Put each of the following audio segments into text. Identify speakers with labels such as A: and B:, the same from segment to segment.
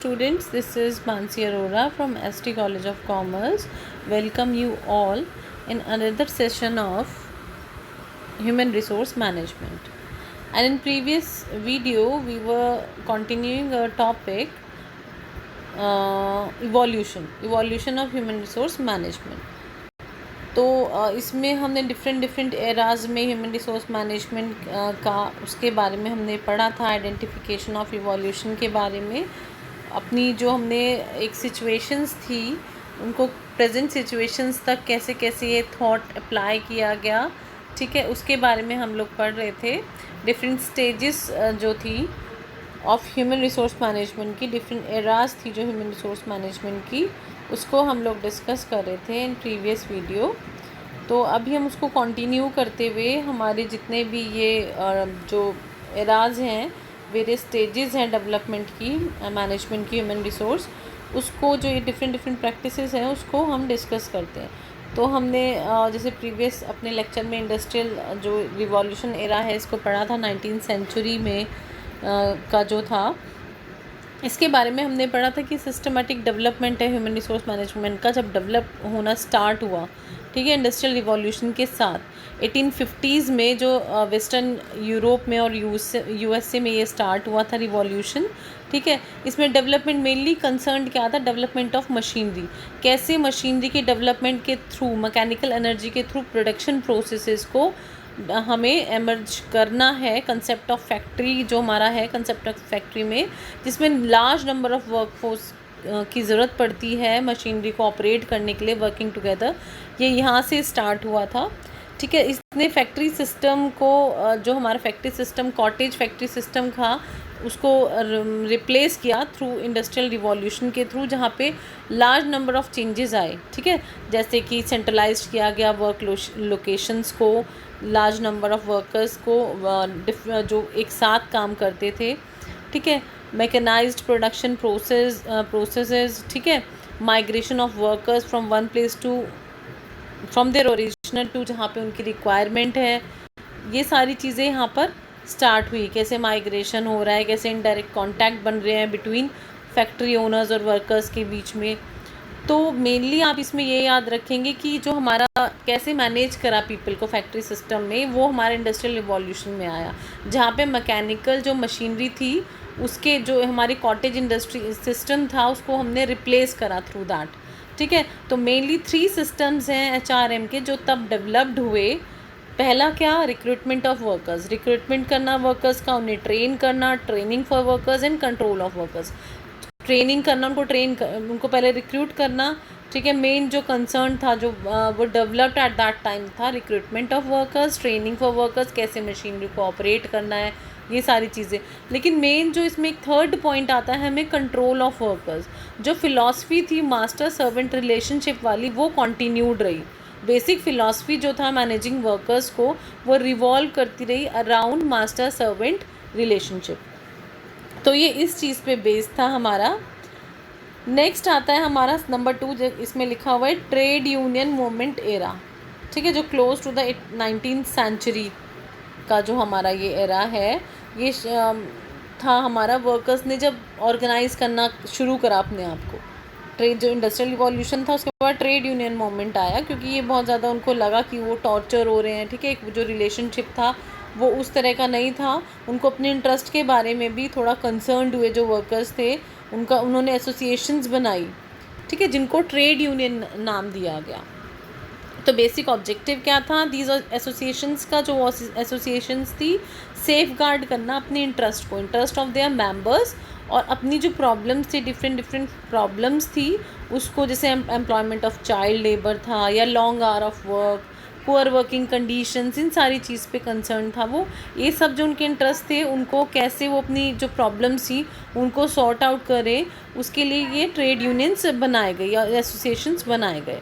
A: Students, this is Mansi Arora from ST College of Commerce. Welcome you all in another session of Human Resource Management. And in previous video, we were continuing a topic, evolution of human resource management. तो इसमें हमने different eras में human resource management का उसके बारे में हमने पढ़ा था, आइडेंटिफिकेशन ऑफ इवोल्यूशन के बारे में। अपनी जो हमने एक सिचुएशंस थी उनको प्रेजेंट सिचुएशंस तक कैसे कैसे ये थॉट अप्लाई किया गया, ठीक है, उसके बारे में हम लोग पढ़ रहे थे। डिफरेंट स्टेजेस जो थी ऑफ ह्यूमन रिसोर्स मैनेजमेंट की, डिफरेंट एराज थी जो ह्यूमन रिसोर्स मैनेजमेंट की, उसको हम लोग डिस्कस कर रहे थे इन प्रीवियस वीडियो। तो अभी हम उसको कंटिन्यू करते हुए हमारे जितने भी ये जो एराज हैं, वेरियस स्टेजेस हैं डेवलपमेंट की, मैनेजमेंट की, ह्यूमन रिसोर्स, उसको जो ये डिफरेंट प्रैक्टिसेस हैं उसको हम डिस्कस करते हैं। तो हमने जैसे प्रीवियस अपने लेक्चर में इंडस्ट्रियल जो रिवॉल्यूशन एरा है इसको पढ़ा था, 19th सेंचुरी में का जो था, इसके बारे में हमने पढ़ा था कि सिस्टमेटिक डेवलपमेंट है ह्यूमन रिसोर्स मैनेजमेंट का जब डेवलप होना स्टार्ट हुआ, ठीक है, इंडस्ट्रियल रिवॉल्यूशन के साथ 1850s में जो वेस्टर्न यूरोप में और यूएसए में ये स्टार्ट हुआ था रिवॉल्यूशन, ठीक है। इसमें डेवलपमेंट मेनली कंसर्न क्या था, डेवलपमेंट ऑफ मशीनरी, कैसे मशीनरी के डेवलपमेंट के थ्रू, मैकेनिकल एनर्जी के थ्रू प्रोडक्शन प्रोसेसेस को हमें एमर्ज करना है। कंसेप्ट ऑफ फैक्ट्री जो हमारा है, कंसेप्ट ऑफ फैक्ट्री में जिसमें लार्ज नंबर ऑफ वर्कफोर्स की ज़रूरत पड़ती है मशीनरी को ऑपरेट करने के लिए, वर्किंग टुगेदर, ये यहाँ से स्टार्ट हुआ था, ठीक है। इसने फैक्ट्री सिस्टम को जो हमारा factory system cottage factory system था उसको रिप्लेस किया थ्रू इंडस्ट्रियल रिवॉल्यूशन के थ्रू, जहाँ पे लार्ज नंबर ऑफ चेंजेस आए, ठीक है। जैसे कि सेंट्रलाइज्ड किया गया वर्क लोकेशंस को, लार्ज नंबर ऑफ वर्कर्स को जो एक साथ काम करते थे, ठीक है। मैकेनाइज्ड प्रोडक्शन प्रोसेसेस, ठीक है। Migration of workers from one place to, from their original to जहाँ पे उनकी रिक्वायरमेंट है, ये सारी चीज़ें यहाँ पर स्टार्ट हुई। कैसे माइग्रेशन हो रहा है, कैसे इनडायरेक्ट कांटेक्ट बन रहे हैं बिटवीन फैक्ट्री ओनर्स और वर्कर्स के बीच में। तो मेनली आप इसमें ये याद रखेंगे कि जो हमारा कैसे मैनेज करा पीपल को फैक्ट्री सिस्टम में, वो हमारे इंडस्ट्रियल रिवॉल्यूशन में आया, जहाँ पे मैकेनिकल जो मशीनरी थी उसके जो हमारी कॉटेज इंडस्ट्री सिस्टम था उसको हमने रिप्लेस करा थ्रू दैट, ठीक है। तो मेनली 3 सिस्टम्स हैं HRM के जो तब डेवलप्ड हुए। पहला क्या, रिक्रूटमेंट ऑफ वर्कर्स, रिक्रूटमेंट करना वर्कर्स का, उन्हें ट्रेन करना, training for workers and control of workers. Training करना, उनको पहले रिक्रूट करना, ठीक है। मेन जो कंसर्न था जो वो डेवलप्ड एट दैट टाइम था, recruitment of workers, training for workers, कैसे मशीनरी को ऑपरेट करना है, ये सारी चीज़ें। लेकिन मेन जो इसमें एक थर्ड पॉइंट आता है हमें, कंट्रोल ऑफ वर्कर्स। जो फिलॉसफी थी मास्टर सर्वेंट रिलेशनशिप वाली, वो कंटिन्यूड रही। बेसिक फ़िलासफ़ी जो था मैनेजिंग वर्कर्स को, वो रिवॉल्व करती रही अराउंड मास्टर सर्वेंट रिलेशनशिप। तो ये इस चीज़ पे बेस था हमारा। नेक्स्ट आता है हमारा नंबर 2, इसमें लिखा हुआ है ट्रेड यूनियन मूवमेंट एरा, ठीक है, जो close to the 19th century का जो हमारा ये एरा है, ये था हमारा वर्कर्स ने जब ऑर्गेनाइज़ करना शुरू करा अपने आप को। ट्रेड जो इंडस्ट्रियल रिवॉल्यूशन था उसके बाद ट्रेड यूनियन मूवमेंट आया, क्योंकि ये बहुत ज़्यादा उनको लगा कि वो टॉर्चर हो रहे हैं, ठीक है। एक जो रिलेशनशिप था वो उस तरह का नहीं था, उनको अपने इंटरेस्ट के बारे में भी थोड़ा कंसर्न्ड हुए जो वर्कर्स थे, उन्होंने एसोसिएशंस बनाई, ठीक है, जिनको ट्रेड यूनियन नाम दिया गया। तो बेसिक ऑब्जेक्टिव क्या था दीज एसोसिएशंस का, जो एसोसिएशंस थी, सेफ गार्ड करना अपने इंटरेस्ट को, इंटरेस्ट ऑफ देयर मेंबर्स, और अपनी जो प्रॉब्लम्स थी, डिफरेंट प्रॉब्लम्स थी उसको, जैसे एम्प्लॉयमेंट ऑफ चाइल्ड लेबर था या long hour of work, poor working conditions, इन सारी चीज़ पे कंसर्न था वो। ये सब जो उनके इंटरेस्ट थे, उनको कैसे वो अपनी जो प्रॉब्लम्स थी उनको सॉर्ट आउट करें, उसके लिए ये ट्रेड यूनियंस बनाए गए या एसोसिएशंस बनाए गए,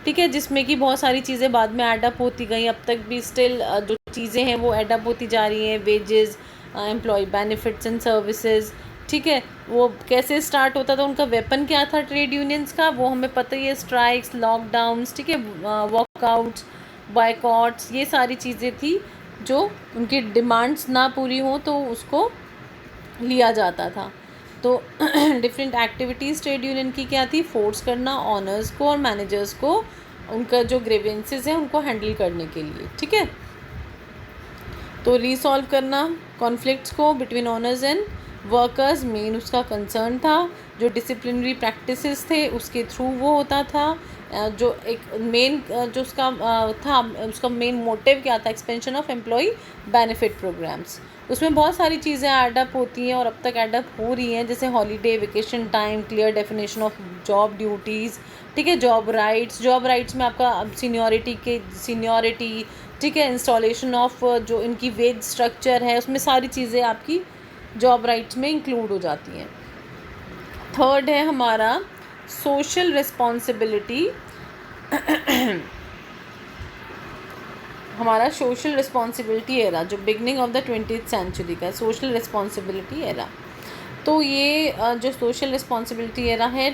A: ठीक है। जिसमें कि बहुत सारी चीज़ें बाद में एडअप होती गई, अब तक भी स्टिल जो चीज़ें हैं वो एडअप होती जा रही हैं। Wages, employ benefits and services, ठीक है। वो कैसे स्टार्ट होता था, उनका वेपन क्या था ट्रेड यूनियंस का, वो हमें पता ही है, स्ट्राइक्स, लॉकडाउन्स, ठीक है, वॉकआउट्स, बॉयकॉट्स, ये सारी चीज़ें थी जो उनकी डिमांड्स ना पूरी हों तो उसको लिया जाता था। तो डिफरेंट एक्टिविटीज़ ट्रेड यूनियन की क्या थी, फोर्स करना ऑनर्स को और मैनेजर्स को उनका जो ग्रीवेंसेस है उनको हैंडल करने के लिए, ठीक है। तो रिसॉल्व करना कॉन्फ्लिक्ट्स को between honours and workers, main उसका कंसर्न था। जो डिसिप्लिनरी प्रैक्टिसेस थे उसके थ्रू वो होता था। जो एक मेन जो उसका था, उसका मेन मोटिव क्या था, expansion of employ benefit programmes. उसमें बहुत सारी चीज़ें एडअप होती हैं और अब तक एडअप हो रही हैं, जैसे holiday, vacation time, clear definition of job duties, ठीक है। जॉब राइट्स में आपका सीनियरिटी, ठीक है। इंस्टॉलेशन ऑफ जो इनकी वेज स्ट्रक्चर है उसमें सारी चीज़ें आपकी जॉब राइट्स में इंक्लूड हो जाती हैं। थर्ड है हमारा सोशल रिस्पॉन्सिबिलिटी। हमारा सोशल रिस्पॉन्सिबिलिटी एरा, जो beginning of the 20th century का सोशल रिस्पॉन्सिबिलिटी एरा। तो ये जो सोशल रिस्पॉन्सिबिलिटी एरा है,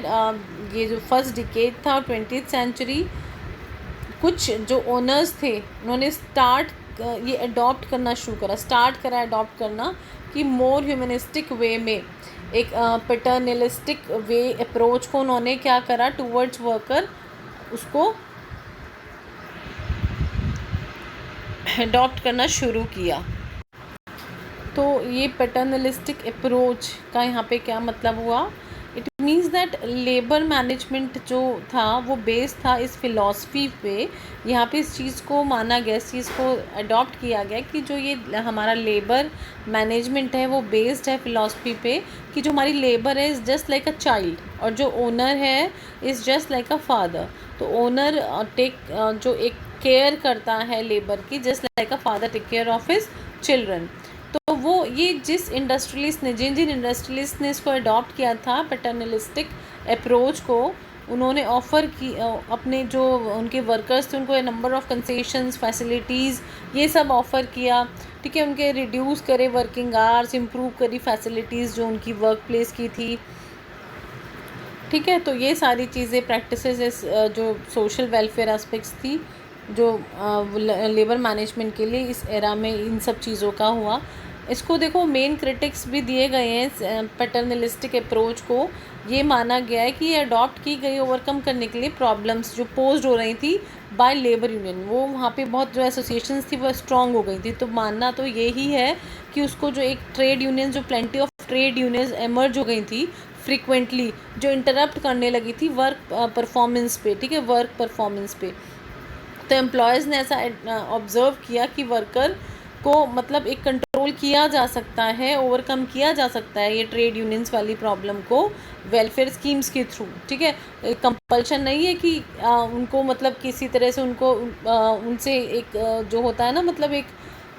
A: ये जो फर्स्ट डिकेड था 20th सेंचुरी, कुछ जो ओनर्स थे उन्होंने ये अडॉप्ट करना शुरू करा अडॉप्ट करना कि मोर ह्यूमनिस्टिक वे में एक पैटर्नलिस्टिक वे अप्रोच को उन्होंने क्या करा टूवर्ड्स वर्कर, उसको अडॉप्ट करना शुरू किया। तो ये पैटर्नलिस्टिक अप्रोच का यहाँ पे क्या मतलब हुआ, it means that labour management जो था वो बेस्ड था इस फिलॉसफी पे। यहाँ पे इस चीज़ को माना गया, इस चीज़ को अडॉप्ट किया गया कि जो ये हमारा लेबर मैनेजमेंट है वो बेस्ड है फिलॉसफी पे कि जो हमारी लेबर है is just like a child और जो ओनर है is just like a father. तो ओनर जो एक केयर करता है लेबर की, just like a father take care of his children. तो वो ये जिन इंडस्ट्रियलिस्ट ने इसको अडॉप्ट किया था पैटर्नलिस्टिक अप्रोच को, उन्होंने ऑफ़र की अपने जो उनके वर्कर्स थे उनको नंबर ऑफ़ कंसेशंस, फैसिलिटीज़, ये सब ऑफ़र किया, ठीक है। उनके रिड्यूस करे वर्किंग आवर्स, इम्प्रूव करी फैसिलिटीज़ जो उनकी वर्क प्लेस की थी, ठीक है। तो ये सारी चीज़ें प्रैक्टिसेस जो सोशल वेलफेयर एस्पेक्ट्स थी जो लेबर मैनेजमेंट के लिए इस एरा में इन सब चीज़ों का हुआ। इसको देखो मेन क्रिटिक्स भी दिए गए हैं पैटर्नलिस्टिक अप्रोच को। ये माना गया है कि ये अडॉप्ट की गई ओवरकम करने के लिए प्रॉब्लम्स जो पोज्ड हो रही थी बाय लेबर यूनियन, वो वहाँ पे बहुत जो एसोसिएशंस थी वो स्ट्रॉन्ग हो गई थी। तो मानना तो यही है कि उसको जो एक ट्रेड यूनियन, जो plenty of trade unions emerge हो गई थी फ्रीक्वेंटली, जो इंटरप्ट करने लगी थी वर्क परफॉर्मेंस पे, ठीक है, वर्क परफॉर्मेंस पे। तो एम्प्लॉयज़ ने ऐसा ऑब्ज़र्व किया कि वर्कर को मतलब एक कंट्रोल किया जा सकता है, ओवरकम किया जा सकता है ये ट्रेड यूनियंस वाली प्रॉब्लम को वेलफेयर स्कीम्स के थ्रू, ठीक है। कंपल्शन नहीं है कि उनको मतलब किसी तरह से उनको उनसे एक जो होता है ना, मतलब एक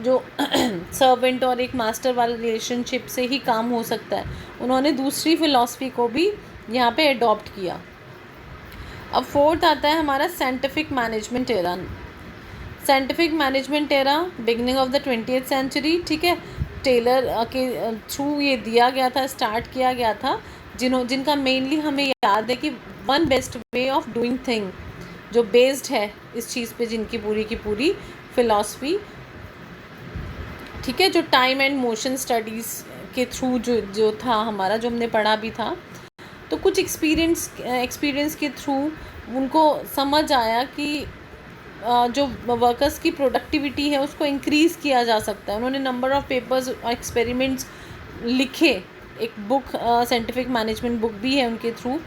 A: जो सर्वेंट और एक मास्टर वाला रिलेशनशिप से ही काम हो सकता है। उन्होंने दूसरी फ़िलॉसफी को भी यहाँ पे अडॉप्ट किया। अब फोर्थ आता है हमारा scientific management era. Scientific management era beginning of the 20th century, ठीक है। टेलर के थ्रू ये दिया गया था, स्टार्ट किया गया था, जिनका मेनली हमें याद है कि one best way of doing thing जो बेस्ड है इस चीज़ पे, जिनकी पूरी की पूरी फिलॉसफी, ठीक है, जो टाइम एंड मोशन स्टडीज़ के थ्रू जो था हमारा, जो हमने पढ़ा भी था। तो कुछ एक्सपीरियंस के थ्रू उनको समझ आया कि जो वर्कर्स की प्रोडक्टिविटी है उसको इंक्रीज़ किया जा सकता है। उन्होंने नंबर ऑफ़ पेपर्स और एक्सपेरिमेंट्स लिखे, एक बुक साइंटिफिक मैनेजमेंट बुक भी है उनके थ्रू।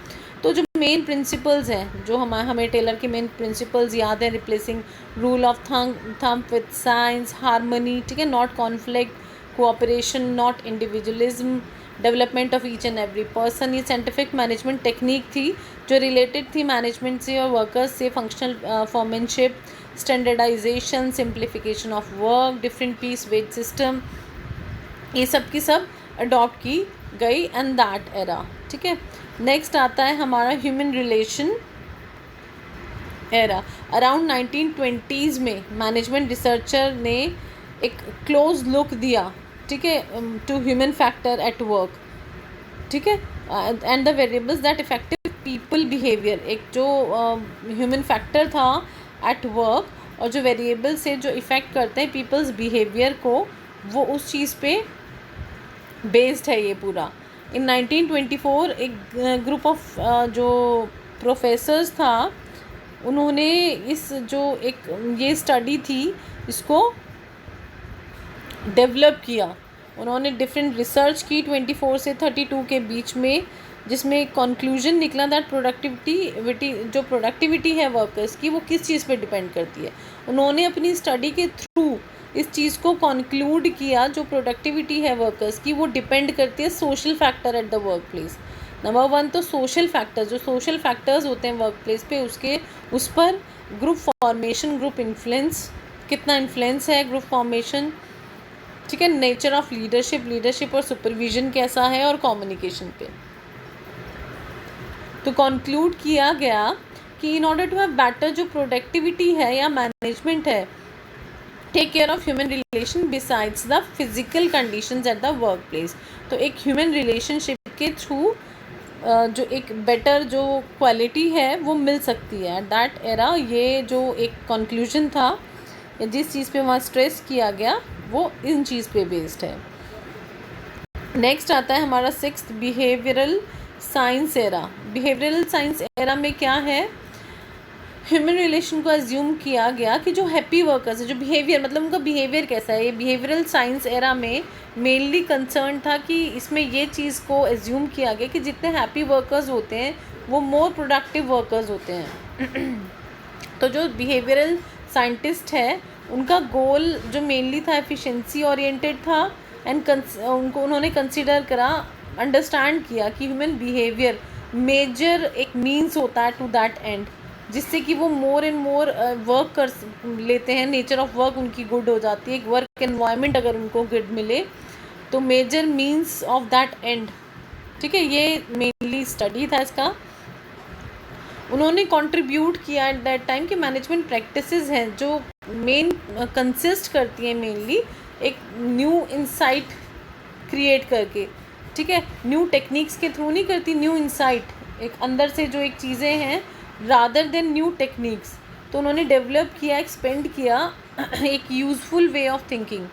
A: तो जो मेन प्रिंसिपल्स हैं, जो हमें टेलर के मेन प्रिंसिपल्स याद है, replacing rule of thumb with science, harmony, ठीक है, not conflict, cooperation not individualism, development of each and every person. ये साइंटिफिक मैनेजमेंट टेक्निक थी जो रिलेटेड थी मैनेजमेंट से और वर्कर्स से, functional foremanship, standardisation, simplification of work, different piece wage system, ये सब की सब अडॉप्ट की गई एंड दैट एरा, ठीक है। नेक्स्ट आता है हमारा human relation era. Around 1920s में मैनेजमेंट रिसर्चर ने एक क्लोज लुक दिया, ठीक है, to human factor at work, ठीक है, and the variables that effective people behaviour. एक जो ह्यूमन फैक्टर था एट वर्क और जो वेरिएबल से जो इफ़ेक्ट करते हैं पीपल्स बिहेवियर को, वो उस चीज़ पे बेस्ड है ये पूरा, इन 1924 एक ग्रुप ऑफ जो प्रोफेसर्स था, उन्होंने इस जो एक ये स्टडी थी इसको डेवलप किया। उन्होंने डिफरेंट रिसर्च की 24 से 32 के बीच में, जिसमें एक कंक्लूजन निकला दैट प्रोडक्टिविटी है वर्कर्स की, वो किस चीज़ पे डिपेंड करती है। उन्होंने अपनी स्टडी के थ्रू इस चीज़ को कंक्लूड किया, जो प्रोडक्टिविटी है वर्कर्स की वो डिपेंड करती है social factor eight the work place. Number 1 तो सोशल फैक्टर्स, जो सोशल फैक्टर्स होते हैं वर्क प्लेस पे, उस पर ग्रुप फॉर्मेशन, ग्रुप इन्फ्लुएंस, कितना इन्फ्लुएंस है ग्रुप फॉर्मेशन, ठीक है, नेचर ऑफ लीडरशिप और सुपरविजन कैसा है, और कम्युनिकेशन पे। तो कंक्लूड किया गया कि in order to have better जो प्रोडक्टिविटी है या मैनेजमेंट है, take care of human relation besides the physical conditions at the work place. तो एक ह्यूमन रिलेशनशिप के थ्रू जो एक बेटर जो क्वालिटी है वो मिल सकती है एट दैट एरा। ये जो एक कंक्लूजन था, जिस चीज़ पे वहाँ स्ट्रेस किया गया, वो इन चीज़ पे बेस्ड है। नेक्स्ट आता है हमारा 6th behavioural science era. Behavioural science era में क्या है, ह्यूमन रिलेशन को एज्यूम किया गया कि जो हैप्पी वर्कर्स है, जो बिहेवियर मतलब उनका बिहेवियर कैसा है, ये बिहेवियरल साइंस एरा में मेनली कंसर्न था कि इसमें ये चीज़ को एज्यूम किया गया कि जितने हैप्पी वर्कर्स होते हैं वो मोर प्रोडक्टिव वर्कर्स होते हैं। तो जो बिहेवियरल साइंटिस्ट है, उनका गोल जो मेनली था एफिशिएंसी ओरिएंटेड था, एंड उन्होंने कंसिडर करा, अंडरस्टैंड किया कि ह्यूमन बिहेवियर मेजर एक मीन्स होता है टू दैट एंड, जिससे कि वो मोर एंड मोर वर्क कर लेते हैं, नेचर ऑफ वर्क उनकी गुड हो जाती है, एक वर्क एनवायरनमेंट अगर उनको गुड मिले तो major means of that end, ठीक है। ये मेनली स्टडी था इसका। उन्होंने कंट्रीब्यूट किया एट दैट टाइम कि मैनेजमेंट प्रैक्टिसेस हैं जो मेन कंसिस्ट करती हैं मेनली एक न्यू इंसाइट क्रिएट करके, ठीक है, न्यू टेक्निक्स के थ्रू नहीं करती, न्यू इंसाइट, एक अंदर से जो एक चीज़ें हैं रादर देन न्यू टेक्निक्स। तो उन्होंने डेवलप किया, एक्सपेंड किया एक useful way of thinking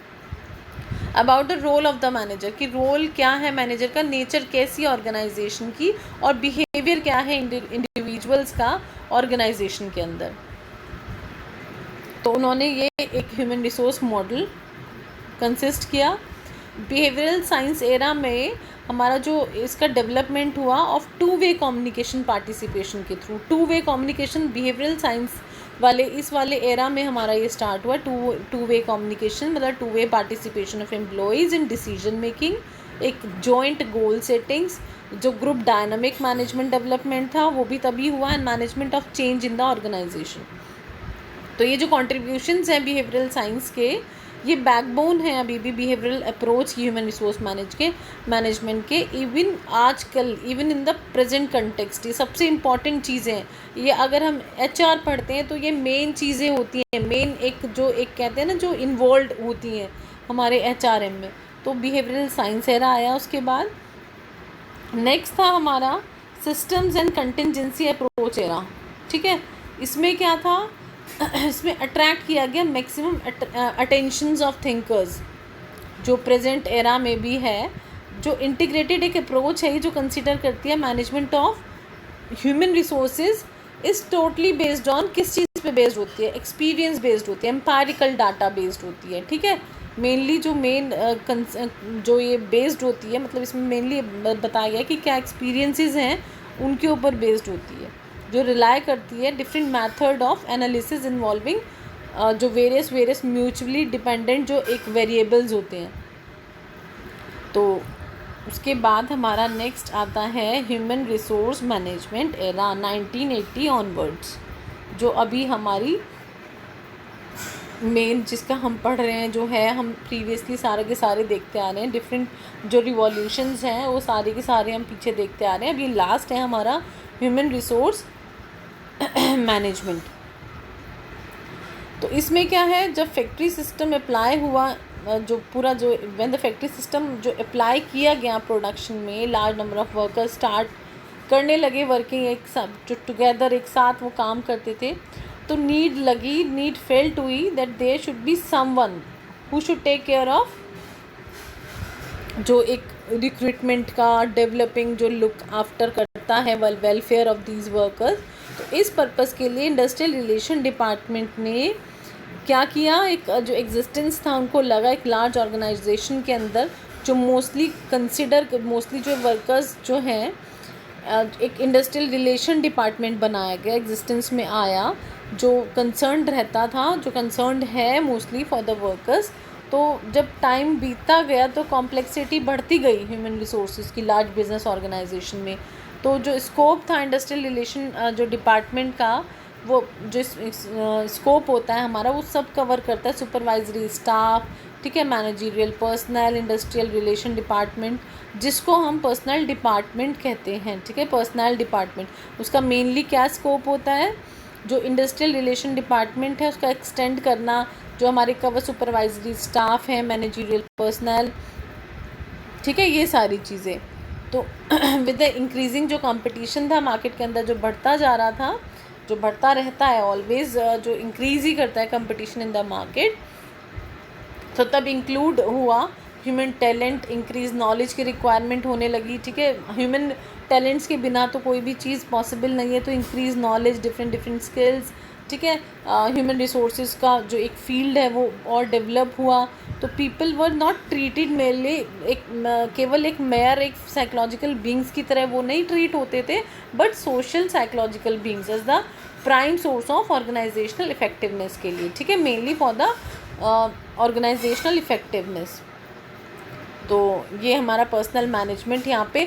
A: about the role of the manager, कि रोल क्या है मैनेजर का, नेचर कैसी ऑर्गेनाइजेशन की, और बिहेवियर क्या है इंडिविजुअल्स का ऑर्गेनाइजेशन के अंदर। तो उन्होंने ये एक ह्यूमन रिसोर्स मॉडल कंसिस्ट किया। बिहेवियरल साइंस एरा में हमारा जो इसका डेवलपमेंट हुआ of two way communication participation के through. Two way communication behavioural science वाले इस वाले एरा में हमारा ये स्टार्ट हुआ। टू वे कम्युनिकेशन मतलब two way participation of employees in decision making, एक जॉइंट गोल सेटिंग्स, जो ग्रुप डायनामिक मैनेजमेंट डेवलपमेंट था वो भी तभी हुआ, and management of change in the organisation. तो ये जो कॉन्ट्रीब्यूशंस हैं बिहेवियरल साइंस के, ये बैकबोन है अभी भी बिहेवियरल अप्रोच की ह्यूमन रिसोर्स मैनेजमेंट के। Even in the present context ये सबसे इम्पॉर्टेंट चीज़ें हैं। ये अगर हम HR पढ़ते हैं तो ये मेन चीज़ें होती हैं, मेन एक जो एक कहते हैं ना जो इन्वॉल्व होती हैं हमारे HRM में। तो बिहेवियरल साइंस एरा आया उसके बाद। नेक्स्ट था हमारा systems and contingency approach era, ठीक है। इसमें क्या था, इसमें अट्रैक्ट किया गया मैक्सिमम अटेंशंस ऑफ थिंकर्स, जो प्रेजेंट एरा में भी है, जो इंटीग्रेटेड एक अप्रोच है जो कंसिडर करती है management of human resources is totally based on किस चीज़ पे बेस्ड होती है, एक्सपीरियंस बेस्ड होती है, एम्पायरिकल डाटा बेस्ड होती है, ठीक है। मेनली जो जो ये बेस्ड होती है, मतलब इसमें मेनली बताया गया कि क्या एक्सपीरियंसेस हैं उनके ऊपर बेस्ड होती है, जो रिलाई करती है different method of analysis involving जो वेरियस म्यूचुअली डिपेंडेंट जो एक वेरिएबल्स होते हैं। तो उसके बाद हमारा नेक्स्ट आता है human resource management era 1980 onwards, जो अभी हमारी मेन जिसका हम पढ़ रहे हैं, जो है हम प्रीवियसली सारे के सारे देखते आ रहे हैं, डिफरेंट जो रिवॉल्यूशंस हैं वो सारे के सारे हम पीछे देखते आ रहे हैं। अब ये लास्ट है हमारा ह्यूमन रिसोर्स मैनेजमेंट। तो इसमें क्या है, जब फैक्ट्री सिस्टम अप्लाई हुआ, जो पूरा जो व्हेन द फैक्ट्री सिस्टम जो अप्लाई किया गया प्रोडक्शन में, large number of workers start करने लगे वर्किंग एक साथ, जो टुगेदर एक साथ वो काम करते थे, तो नीड फेल्ट हुई that there should be someone who should take care of जो एक रिक्रूटमेंट का, डेवलपिंग जो लुक आफ्टर करता है वेलफेयर ऑफ दीज वर्कर्स। तो इस पर्पज़ के लिए इंडस्ट्रियल रिलेशन डिपार्टमेंट ने क्या किया, एक जो एग्जिस्टेंस था उनको लगा एक लार्ज ऑर्गेनाइजेशन के अंदर जो मोस्टली जो वर्कर्स जो हैं, एक इंडस्ट्रियल रिलेशन डिपार्टमेंट बनाया गया, एग्जिस्टेंस में आया, जो कंसर्न्ड रहता था, जो कंसर्न्ड है मोस्टली फॉर द वर्कर्स। तो जब टाइम बीतता गया तो कॉम्प्लेक्सिटी बढ़ती गई ह्यूमन रिसोर्सेज की लार्ज बिजनेस ऑर्गेनाइजेशन में। तो जो स्कोप था इंडस्ट्रियल रिलेशन जो डिपार्टमेंट का, वो जो स्कोप होता है हमारा, वो सब कवर करता है, सुपरवाइजरी स्टाफ, ठीक है, managerial personal, industrial relation department, जिसको हम पर्सनल डिपार्टमेंट कहते हैं, ठीक है, पर्सनल डिपार्टमेंट। उसका मेनली क्या स्कोप होता है, जो इंडस्ट्रियल रिलेशन डिपार्टमेंट है उसका एक्सटेंड करना, जो हमारे कवर सुपरवाइजरी स्टाफ है, मैनेजरियल पर्सनल, ठीक है, ये सारी चीज़ें। तो विद द इंक्रीजिंग जो कंपटीशन था मार्केट के अंदर, जो बढ़ता जा रहा था, जो बढ़ता रहता है ऑलवेज, जो इंक्रीज़ ही करता है कंपटीशन इन द मार्केट, तो तब इंक्लूड हुआ ह्यूमन टैलेंट, इंक्रीज नॉलेज की रिक्वायरमेंट होने लगी, ठीक है। ह्यूमन टैलेंट्स के बिना तो कोई भी चीज़ पॉसिबल नहीं है, तो इंक्रीज नॉलेज, डिफरेंट स्किल्स, ठीक है। ह्यूमन रिसोर्सेज का जो एक फील्ड है वो और डेवलप हुआ। तो people were not treated merely केवल एक साइकोलॉजिकल बींग्स की तरह वो नहीं ट्रीट होते थे, but social psychological beings as the prime source of organisational effectiveness के लिए, ठीक है, mainly for the organisational effectiveness. तो ये हमारा पर्सनल मैनेजमेंट यहाँ पे